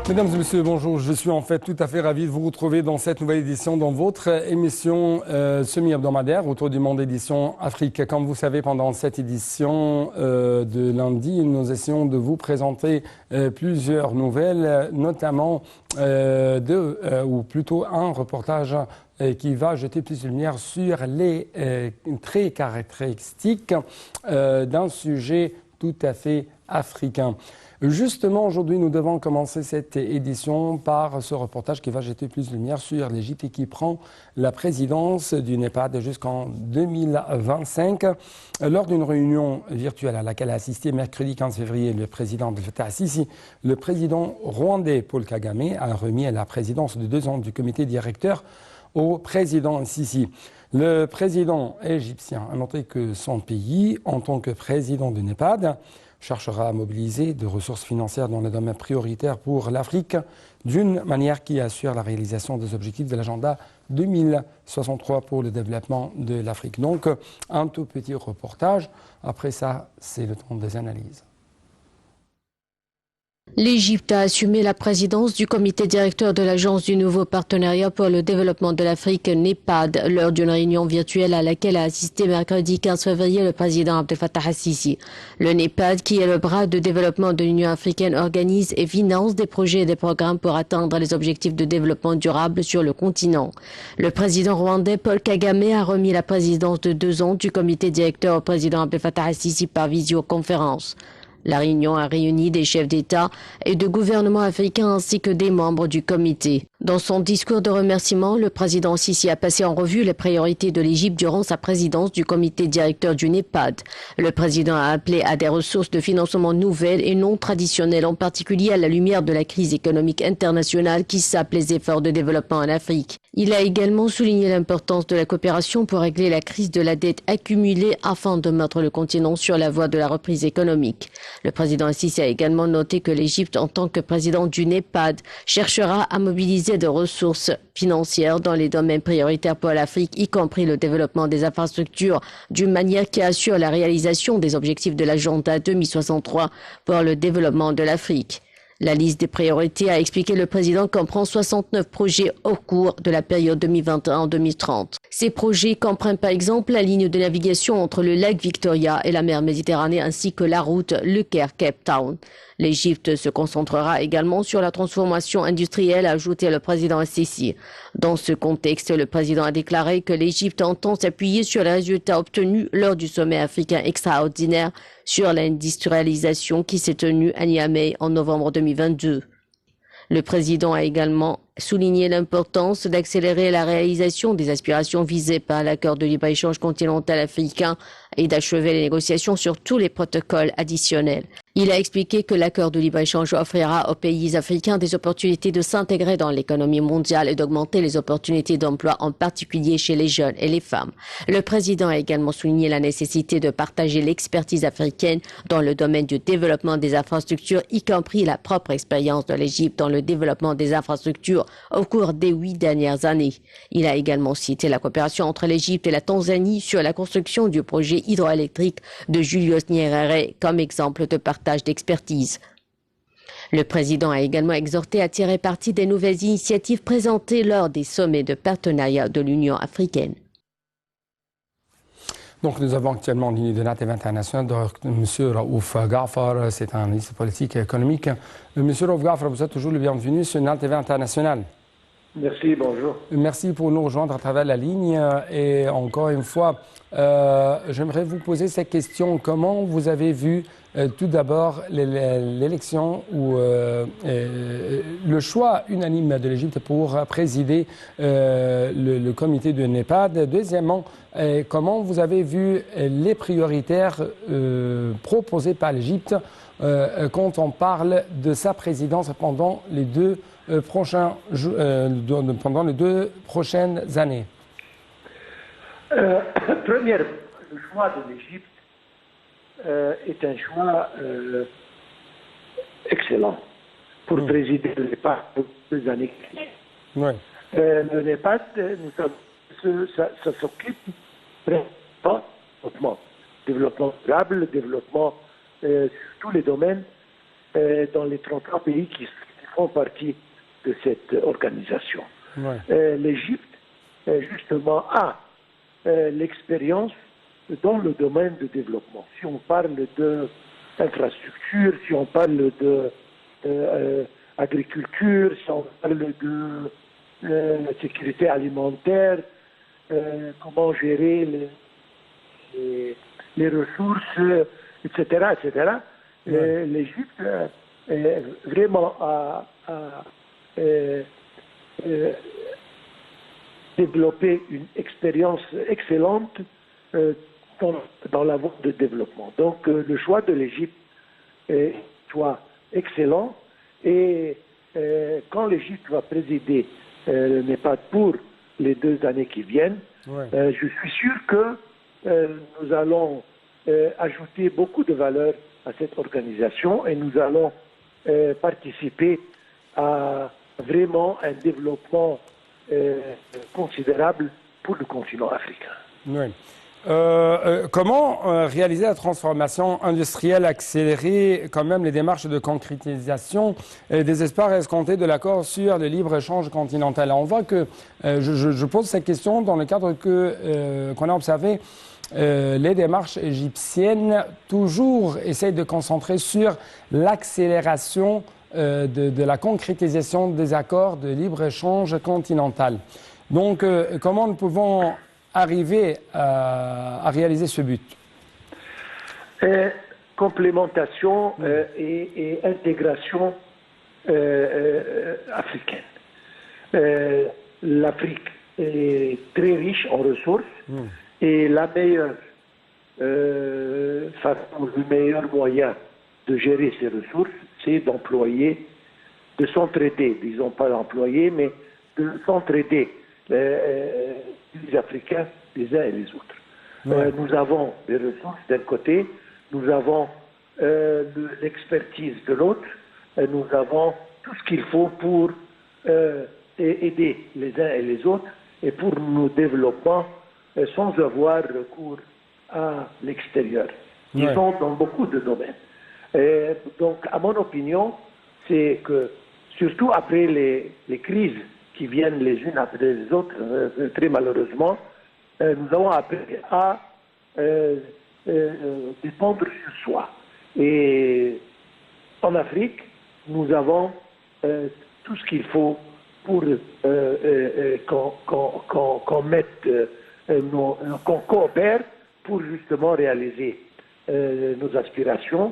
Mesdames et messieurs, bonjour. Je suis en fait tout à fait ravi de vous retrouver dans cette nouvelle édition, dans votre émission semi-hebdomadaire autour du monde édition Afrique. Comme vous savez, pendant cette édition de lundi, nous essayons de vous présenter plusieurs nouvelles, notamment ou plutôt un reportage qui va jeter plus de lumière sur les traits caractéristiques d'un sujet tout à fait africain. Justement, aujourd'hui, nous devons commencer cette édition par ce reportage qui va jeter plus de lumière sur l'Égypte et qui prend la présidence du NEPAD jusqu'en 2025. Lors d'une réunion virtuelle à laquelle a assisté mercredi 15 février le président Abdel Fattah al-Sisi, le président rwandais Paul Kagame a remis la présidence de 2 ans du comité directeur au président Sisi. Le président égyptien a noté que son pays, en tant que président du NEPAD, cherchera à mobiliser des ressources financières dans les domaines prioritaires pour l'Afrique d'une manière qui assure la réalisation des objectifs de l'agenda 2063 pour le développement de l'Afrique. Donc, un tout petit reportage. Après ça, c'est le temps des analyses. L'Égypte a assumé la présidence du comité directeur de l'Agence du nouveau partenariat pour le développement de l'Afrique, NEPAD, lors d'une réunion virtuelle à laquelle a assisté mercredi 15 février le président Abdel Fattah al-Sisi. Le NEPAD, qui est le bras de développement de l'Union africaine, organise et finance des projets et des programmes pour atteindre les objectifs de développement durable sur le continent. Le président rwandais Paul Kagame a remis la présidence de 2 ans du comité directeur au président Abdel Fattah al-Sisi par visioconférence. La réunion a réuni des chefs d'État et de gouvernement africains ainsi que des membres du comité. Dans son discours de remerciement, le président Sisi a passé en revue les priorités de l'Égypte durant sa présidence du comité directeur du NEPAD. Le président a appelé à des ressources de financement nouvelles et non traditionnelles, en particulier à la lumière de la crise économique internationale qui sape les efforts de développement en Afrique. Il a également souligné l'importance de la coopération pour régler la crise de la dette accumulée afin de mettre le continent sur la voie de la reprise économique. Le président Sisi a également noté que l'Égypte, en tant que président du NEPAD, cherchera à mobiliser des ressources financières dans les domaines prioritaires pour l'Afrique, y compris le développement des infrastructures, d'une manière qui assure la réalisation des objectifs de l'agenda 2063 pour le développement de l'Afrique. La liste des priorités, a expliqué le président, comprend 69 projets au cours de la période 2021-2030. Ces projets comprennent par exemple la ligne de navigation entre le lac Victoria et la mer Méditerranée ainsi que la route Le Caire-Cape Town. L'Égypte se concentrera également sur la transformation industrielle, a ajouté le président Sisi. Dans ce contexte, le président a déclaré que l'Égypte entend s'appuyer sur les résultats obtenus lors du sommet africain extraordinaire sur l'industrialisation qui s'est tenu à Niamey en novembre 2022. Le président a également souligné l'importance d'accélérer la réalisation des aspirations visées par l'accord de libre-échange continental africain et d'achever les négociations sur tous les protocoles additionnels. Il a expliqué que l'accord de libre-échange offrira aux pays africains des opportunités de s'intégrer dans l'économie mondiale et d'augmenter les opportunités d'emploi, en particulier chez les jeunes et les femmes. Le président a également souligné la nécessité de partager l'expertise africaine dans le domaine du développement des infrastructures, y compris la propre expérience de l'Égypte dans le développement des infrastructures au cours des 8 dernières années. Il a également cité la coopération entre l'Égypte et la Tanzanie sur la construction du projet hydroélectrique de Julius Nyerere comme exemple de partage d'expertise. Le président a également exhorté à tirer parti des nouvelles initiatives présentées lors des sommets de partenariat de l'Union africaine. Donc nous avons actuellement en ligne de la TV internationale M. Raouf Ghaffar, c'est un analyste politique et économique. M. Raouf Ghaffar, vous êtes toujours le bienvenu sur la TV internationale. Merci, bonjour. Merci pour nous rejoindre à travers la ligne. Et encore une fois, j'aimerais vous poser cette question. Comment vous avez vu tout d'abord l'élection ou le choix unanime de l'Égypte pour présider le comité de NEPAD? Deuxièmement, comment vous avez vu les prioritaires proposés par l'Égypte quand on parle de sa présidence pendant les deux prochaines années? Première, le choix de l'Égypte est un choix excellent pour présider le NEPAD pour les années qui viennent. Oui. Le NEPAD, ça s'occupe de développement durable, développement sur tous les domaines dans les 33 pays qui font partie de cette organisation. Ouais. L'Égypte, justement, a l'expérience dans le domaine du développement. Si on parle d'infrastructure, si on parle d'agriculture, si on parle de sécurité alimentaire, comment gérer les ressources, etc., etc. Ouais. L'Égypte vraiment a développé une expérience excellente dans la voie de développement. Donc le choix de l'Égypte est un choix excellent et quand l'Égypte va présider le NEPAD pour les 2 années qui viennent, ouais. Je suis sûr que nous allons ajouter beaucoup de valeur à cette organisation et nous allons participer à vraiment un développement considérable pour le continent africain. Oui. Comment réaliser la transformation industrielle accélérée, quand même les démarches de concrétisation et des espoirs escomptés de l'accord sur le libre-échange continental? On voit que, je pose cette question dans le cadre qu'on a observé, les démarches égyptiennes toujours essayent de concentrer sur l'accélération de la concrétisation des accords de libre-échange continental. Donc, comment nous pouvons arriver à réaliser ce but? Complémentation et intégration africaine. L'Afrique est très riche en ressources et la meilleure façon, le meilleur moyen de gérer ces ressources, c'est de s'entraider, disons pas d'employer, mais de s'entraider. Les Africains, les uns et les autres. Ouais. Nous avons des ressources d'un côté, nous avons l'expertise de l'autre, nous avons tout ce qu'il faut pour aider les uns et les autres et pour nos développements sans avoir recours à l'extérieur. Ouais. Disons dans beaucoup de domaines. Donc, à mon opinion, c'est que, surtout après les crises qui viennent les unes après les autres, très malheureusement, nous avons appris à dépendre sur soi. Et en Afrique, nous avons tout ce qu'il faut pour qu'on coopère pour justement réaliser nos aspirations.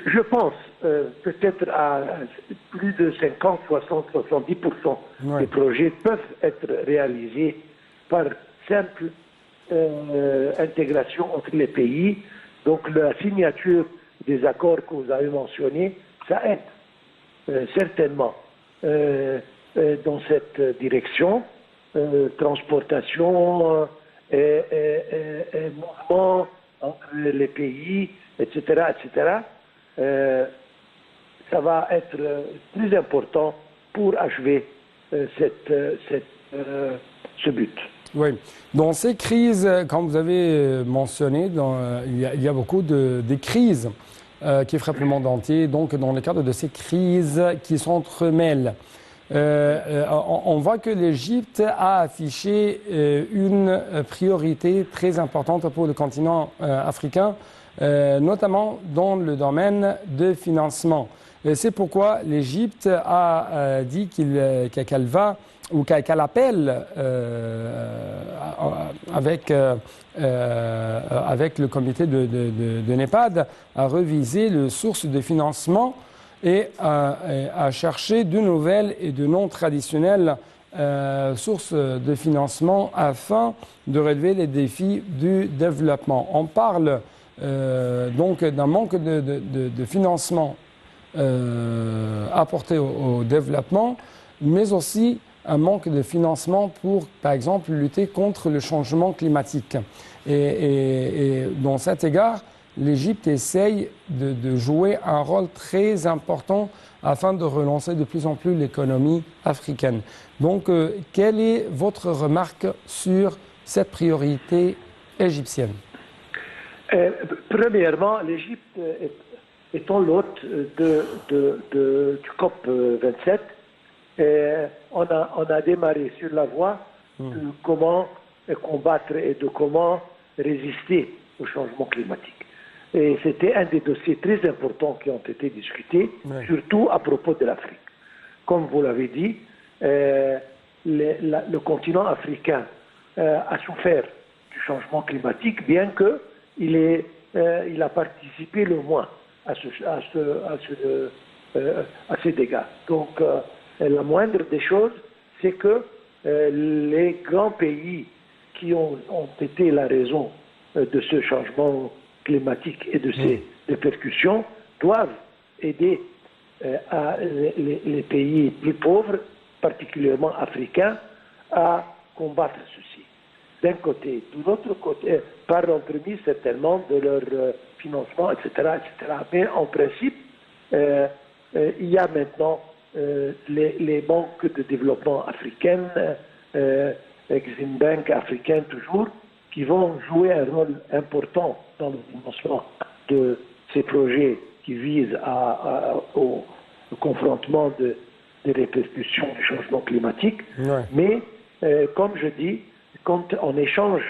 Je pense peut-être à plus de 50, 60, 70% des projets peuvent être réalisés par simple intégration entre les pays. Donc la signature des accords que vous avez mentionnés, ça aide certainement dans cette direction. Transportation, mouvement entre les pays, etc., etc. Ça va être plus important pour achever ce but. Oui. Dans ces crises, comme vous avez mentionné, il y a beaucoup de crises qui frappent le monde entier. Donc, dans le cadre de ces crises qui s'entremêlent, on voit que l'Égypte a affiché une priorité très importante pour le continent africain, notamment dans le domaine de financement. C'est pourquoi l'Égypte a dit qu'elle va ou qu'elle appelle avec le comité de NEPAD à reviser les sources de financement et à chercher de nouvelles et de non traditionnelles sources de financement afin de relever les défis du développement. On parle donc d'un manque de financement apporté au développement, mais aussi un manque de financement pour, par exemple, lutter contre le changement climatique. Et dans cet égard, l'Égypte essaye de jouer un rôle très important afin de relancer de plus en plus l'économie africaine. Donc, quelle est votre remarque sur cette priorité égyptienne? Premièrement, l'Égypte étant l'hôte du COP 27, on a démarré sur la voie de comment combattre et de comment résister au changement climatique. Et c'était un des dossiers très importants qui ont été discutés, surtout à propos de l'Afrique. Comme vous l'avez dit, le continent africain a souffert du changement climatique, bien qu'il a participé le moins à ces dégâts. Donc, la moindre des choses, c'est que les grands pays qui ont été la raison de ce changement climatique et de ses répercussions doivent aider les pays plus pauvres, particulièrement africains, à combattre ceci. D'un côté. De l'autre côté, par l'entremise certainement de leur financement, etc., etc. Mais en principe, il y a maintenant les banques de développement africaines, Exim Bank africaine toujours, qui vont jouer un rôle important dans le financement de ces projets qui visent au confrontement des répercussions du changement climatique. Ouais. Mais, comme je dis, quand on échange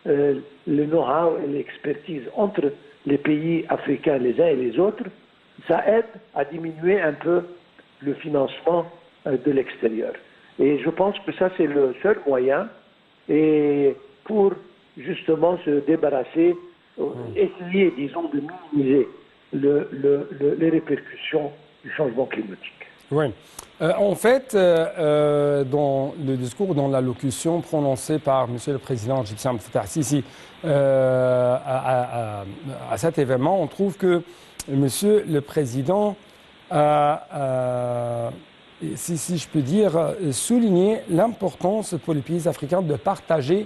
le know-how et l'expertise entre les pays africains les uns et les autres, ça aide à diminuer un peu le financement de l'extérieur. Et je pense que ça, c'est le seul moyen et pour justement se débarrasser, essayer, disons, de minimiser les répercussions du changement climatique. Oui. En fait, dans le discours, dans l'allocution prononcée par M. le Président égyptien Abdel Fattah al-Sisi à cet événement, on trouve que M. le Président a, si je peux dire, souligné l'importance pour les pays africains de partager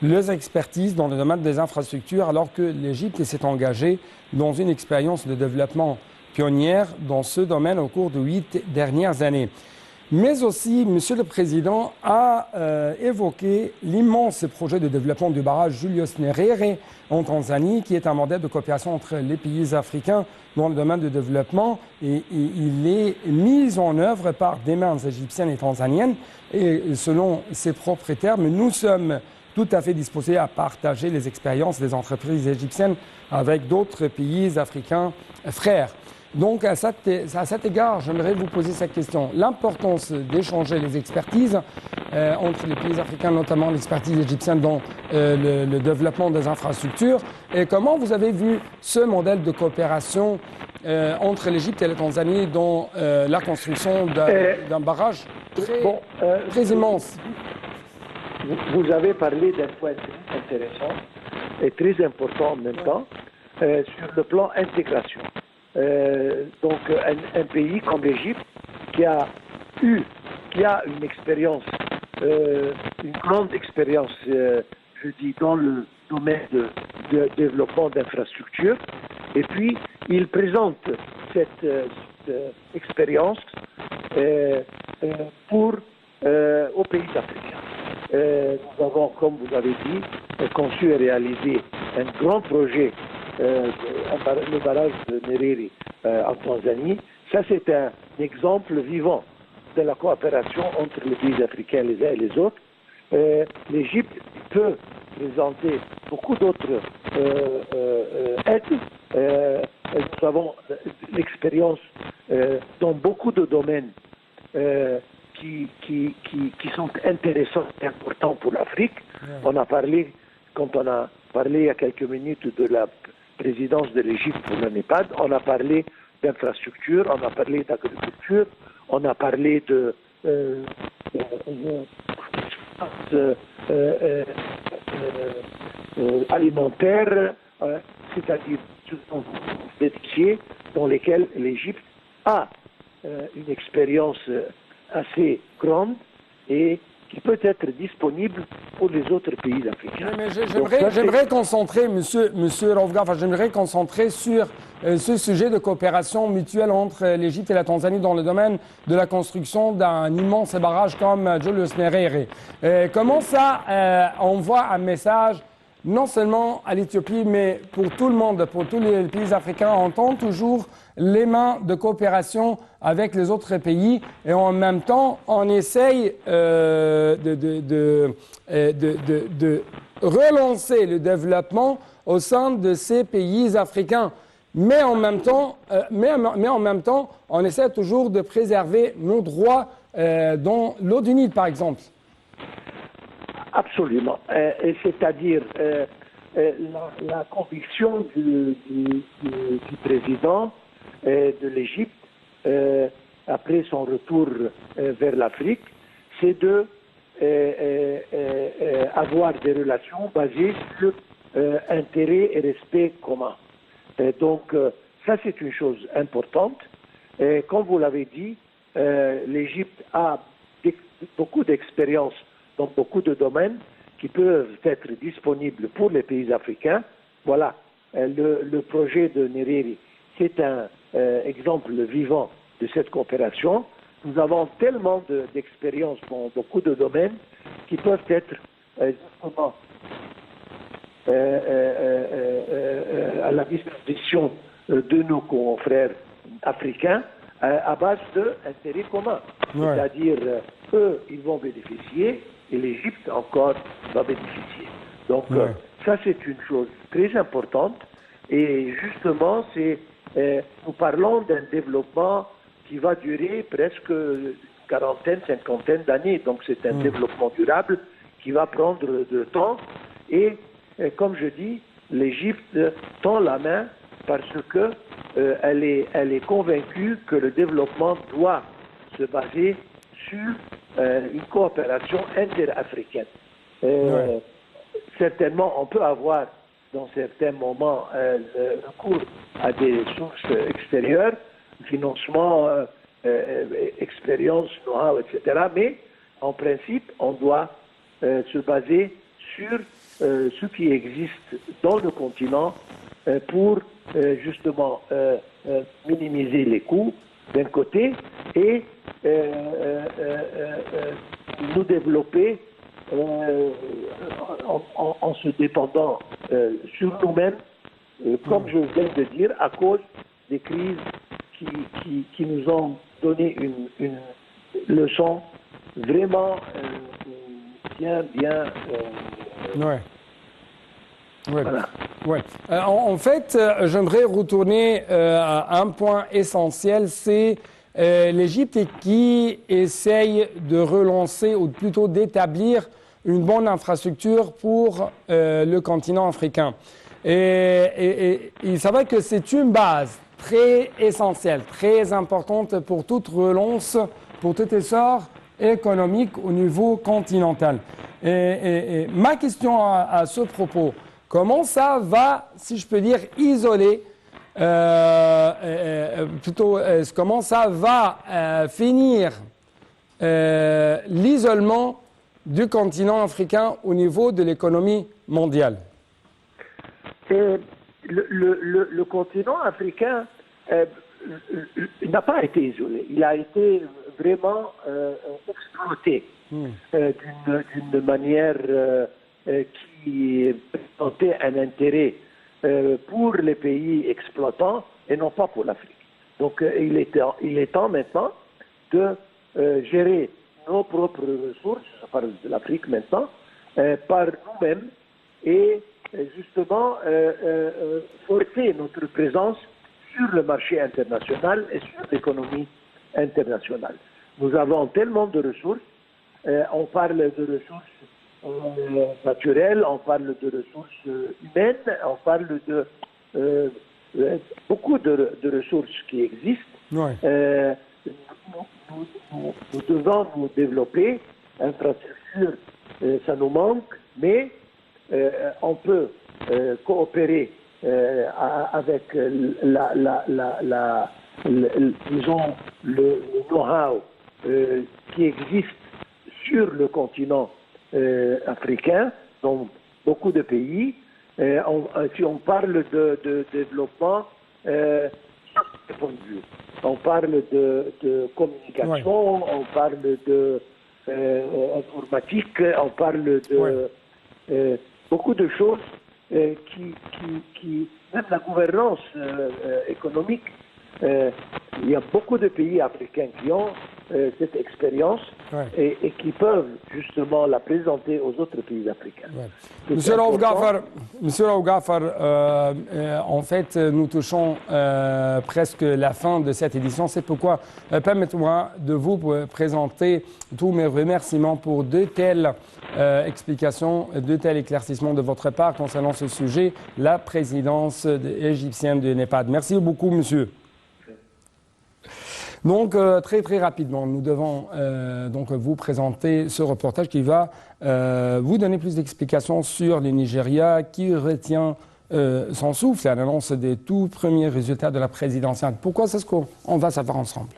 leurs expertises dans le domaine des infrastructures, alors que l'Égypte s'est engagée dans une expérience de développement pionnière dans ce domaine au cours de 8 dernières années. Mais aussi, M. le Président a évoqué l'immense projet de développement du barrage Julius Nyerere en Tanzanie, qui est un modèle de coopération entre les pays africains dans le domaine du développement. Et il est mis en œuvre par des mains égyptiennes et tanzaniennes. Et selon ses propres termes, nous sommes tout à fait disposés à partager les expériences des entreprises égyptiennes avec d'autres pays africains frères. Donc, à cet égard, j'aimerais vous poser cette question. L'importance d'échanger les expertises entre les pays africains, notamment l'expertise égyptienne dans le développement des infrastructures. Et comment vous avez vu ce modèle de coopération entre l'Égypte et la Tanzanie dans la construction d'un barrage très immense? Vous avez parlé d'un point très intéressant et très important en même temps sur le plan intégration. Donc un pays comme l'Égypte qui a une expérience, une grande expérience, je dis, dans le domaine de développement d'infrastructures, et puis il présente cette expérience aux pays africains. Nous avons, comme vous avez dit, conçu et réalisé un grand projet, le barrage de Nyerere en Tanzanie. Ça, c'est un exemple vivant de la coopération entre les pays africains les uns et les autres. L'Égypte peut présenter beaucoup d'autres aides. Nous avons l'expérience dans beaucoup de domaines qui sont intéressants et importants pour l'Afrique. On a parlé, quand on a parlé il y a quelques minutes de la présidence de l'Égypte pour le NEPAD, on a parlé d'infrastructure, on a parlé d'agriculture, on a parlé de alimentaire, c'est-à-dire des dossiers dans lesquels l'Égypte a une expérience assez grande et qui peut être disponible pour les autres pays africains. Mais j'aimerais concentrer, monsieur Rovga, j'aimerais concentrer sur ce sujet de coopération mutuelle entre l'Égypte et la Tanzanie dans le domaine de la construction d'un immense barrage comme Julius Nyerere. Comment ça envoie un message non seulement à l'Éthiopie, mais pour tout le monde, pour tous les pays africains, on tend toujours les mains de coopération avec les autres pays et en même temps, on essaye de relancer le développement au sein de ces pays africains. Mais en même temps, on essaie toujours de préserver nos droits dans l'eau du Nil, par exemple. Absolument. C'est-à-dire la conviction du président de l'Égypte, après son retour vers l'Afrique, c'est de avoir des relations basées sur intérêt et respect commun. Donc, ça, c'est une chose importante. Comme vous l'avez dit, l'Égypte a beaucoup d'expérience dans beaucoup de domaines qui peuvent être disponibles pour les pays africains. Voilà, le projet de Nyerere, c'est un exemple vivant de cette coopération. Nous avons tellement d'expérience dans beaucoup de domaines qui peuvent être justement à la disposition de nos confrères africains à base d'intérêts communs. Ouais. C'est-à-dire, eux, ils vont bénéficier et l'Égypte encore va bénéficier. Donc, ouais. Ça, c'est une chose très importante. Et justement, nous parlons d'un développement qui va durer presque quarantaine, cinquantaine d'années. Donc, c'est un développement durable qui va prendre de temps. Et comme je dis, l'Égypte tend la main parce que elle est convaincue que le développement doit se baser sur une coopération interafricaine. Ouais. Certainement, on peut avoir dans certains moments recours à des sources extérieures, financement, expérience, know-how, etc. Mais en principe, on doit se baser sur ce qui existe dans le continent pour justement minimiser les coûts d'un côté et nous développer en se dépendant sur nous-mêmes, comme je viens de dire, à cause des crises qui nous ont donné une leçon vraiment bien. Ouais. Ouais. Voilà. Ouais. En fait, j'aimerais retourner à un point essentiel, c'est l'Égypte qui essaye de relancer ou plutôt d'établir une bonne infrastructure pour le continent africain. Et il s'avère que c'est une base très essentielle, très importante pour toute relance, pour tout essor économique au niveau continental. Et ma question à ce propos, comment ça va, si je peux dire, isoler, comment ça va finir l'isolement du continent africain au niveau de l'économie mondiale? Le continent africain n'a pas été isolé. Il a été vraiment exploité d'une manière qui présentait un intérêt pour les pays exploitants et non pas pour l'Afrique. Donc il est temps maintenant de gérer nos propres ressources, je parle de l'Afrique maintenant, par nous-mêmes et justement forcer notre présence sur le marché international et sur l'économie internationale. Nous avons tellement de ressources, on parle de ressources naturelles, on parle de ressources humaines, on parle de beaucoup de ressources qui existent. Ouais. Nous devons nous développer, infrastructure, ça nous manque, mais on peut coopérer avec disons, le know-how qui existe sur le continent africain, dans beaucoup de pays. Si on parle de développement, on parle de communication, ouais. On parle de informatique, on parle de... Ouais. beaucoup de choses même la gouvernance économique, il y a beaucoup de pays africains qui ont cette expérience et qui peuvent justement la présenter aux autres pays africains. Ouais. Monsieur Raouf Gaffar, en fait, nous touchons presque la fin de cette édition. C'est pourquoi permettez-moi de vous présenter tous mes remerciements pour de telles explications, de tels éclaircissements de votre part concernant ce sujet, la présidence égyptienne de NEPAD. Merci beaucoup, monsieur. Donc, très rapidement, nous devons donc vous présenter ce reportage qui va vous donner plus d'explications sur le Nigeria qui retient son souffle à l'annonce des tout premiers résultats de la présidentielle. Pourquoi? C'est ce qu'on va savoir ensemble.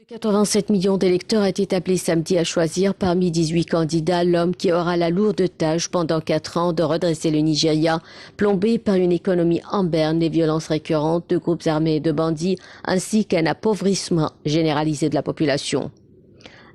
87 millions d'électeurs étaient appelés samedi à choisir parmi 18 candidats l'homme qui aura la lourde tâche pendant 4 ans de redresser le Nigeria, plombé par une économie en berne, des violences récurrentes de groupes armés et de bandits, ainsi qu'un appauvrissement généralisé de la population.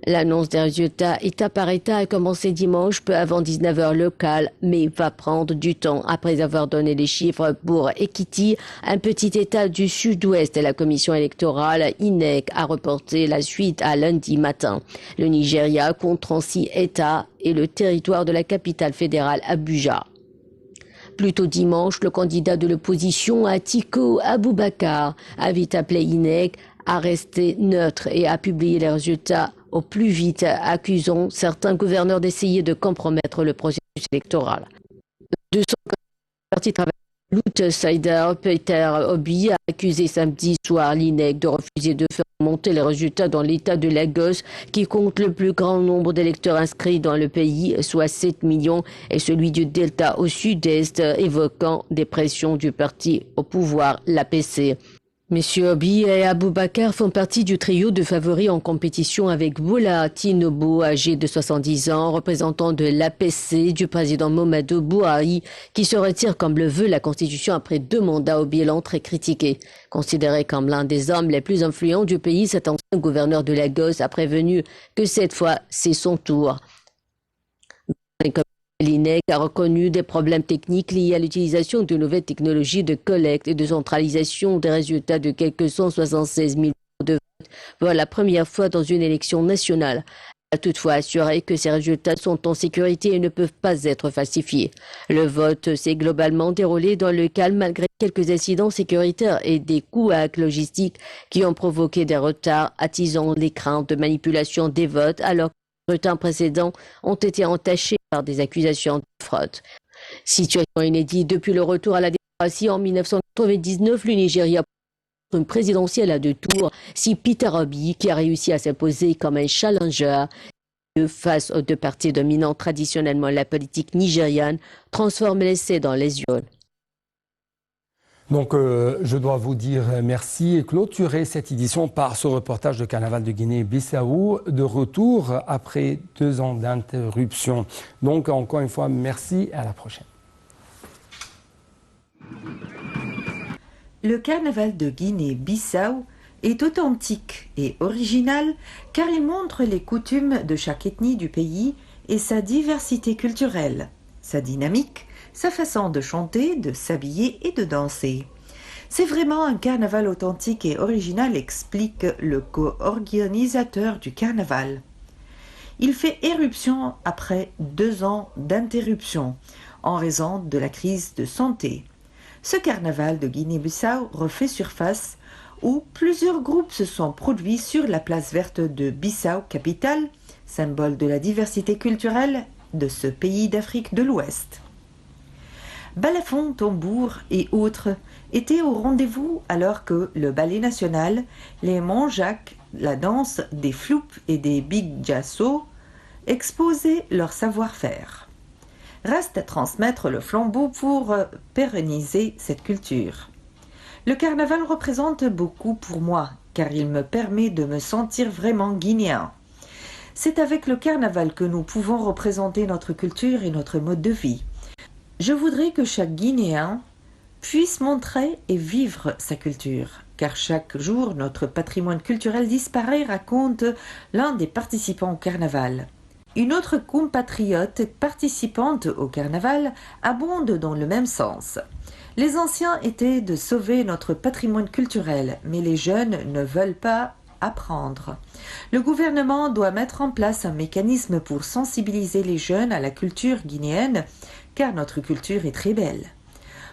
L'annonce des résultats État par État a commencé dimanche peu avant 19h locale, mais va prendre du temps après avoir donné les chiffres pour Ekiti, un petit État du sud-ouest. La commission électorale INEC a reporté la suite à lundi matin. Le Nigeria compte 36 États et le territoire de la capitale fédérale Abuja. Plus tôt dimanche, le candidat de l'opposition, Atiku Abubakar, avait appelé INEC à rester neutre et à publier les résultats au plus vite, accusant certains gouverneurs d'essayer de compromettre le processus électoral. De son parti travailliste, l'outsider Peter Obi a accusé samedi soir l'INEC de refuser de faire monter les résultats dans l'État de Lagos, qui compte le plus grand nombre d'électeurs inscrits dans le pays, soit 7 millions, et celui du Delta au sud-est, évoquant des pressions du parti au pouvoir, l'APC. Messieurs Obi et Abubakar font partie du trio de favoris en compétition avec Bola Tinubu, âgé de 70 ans, représentant de l'APC du président Muhammadu Buhari, qui se retire comme le veut la Constitution après 2 mandats au bilan très critiqué. Considéré comme l'un des hommes les plus influents du pays, cet ancien gouverneur de Lagos a prévenu que cette fois, c'est son tour. L'INEC a reconnu des problèmes techniques liés à l'utilisation de nouvelles technologies de collecte et de centralisation des résultats de quelques 176 000 de vote pour la première fois dans une élection nationale. Elle a toutefois assuré que ces résultats sont en sécurité et ne peuvent pas être falsifiés. Le vote s'est globalement déroulé dans le calme malgré quelques incidents sécuritaires et des couacs logistiques qui ont provoqué des retards, attisant les craintes de manipulation des votes alors que les scrutins précédents ont été entachés par des accusations de fraude. Situation inédite depuis le retour à la démocratie en 1999, le Nigeria une présidentielle à 2 tours, si Peter Obi, qui a réussi à s'imposer comme un challenger face aux 2 partis dominant traditionnellement la politique nigériane, transforme l'essai dans les urnes. Donc, je dois vous dire merci et clôturer cette édition par ce reportage de Carnaval de Guinée-Bissau, de retour après 2 ans d'interruption. Donc, encore une fois, merci et à la prochaine. Le Carnaval de Guinée-Bissau est authentique et original car il montre les coutumes de chaque ethnie du pays et sa diversité culturelle, sa dynamique, sa façon de chanter, de s'habiller et de danser. C'est vraiment un carnaval authentique et original, explique le co-organisateur du carnaval. Il fait éruption après 2 ans d'interruption en raison de la crise de santé. Ce carnaval de Guinée-Bissau refait surface où plusieurs groupes se sont produits sur la place verte de Bissau, capitale, symbole de la diversité culturelle de ce pays d'Afrique de l'Ouest. Balafon, tambour et autres étaient au rendez-vous alors que le ballet national, les Monjak, la danse des floupes et des big jasso exposaient leur savoir-faire. Reste à transmettre le flambeau pour pérenniser cette culture. Le carnaval représente beaucoup pour moi car il me permet de me sentir vraiment guinéen. C'est avec le carnaval que nous pouvons représenter notre culture et notre mode de vie. Je voudrais que chaque Guinéen puisse montrer et vivre sa culture, car chaque jour notre patrimoine culturel disparaît, raconte l'un des participants au carnaval. Une autre compatriote participante au carnaval abonde dans le même sens. Les anciens étaient de sauver notre patrimoine culturel, mais les jeunes ne veulent pas apprendre. Le gouvernement doit mettre en place un mécanisme pour sensibiliser les jeunes à la culture guinéenne, car notre culture est très belle.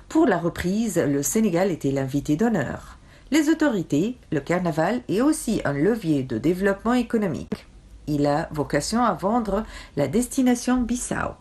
Pour la reprise, le Sénégal était l'invité d'honneur. Les autorités, le carnaval est aussi un levier de développement économique. Il a vocation à vendre la destination Bissau.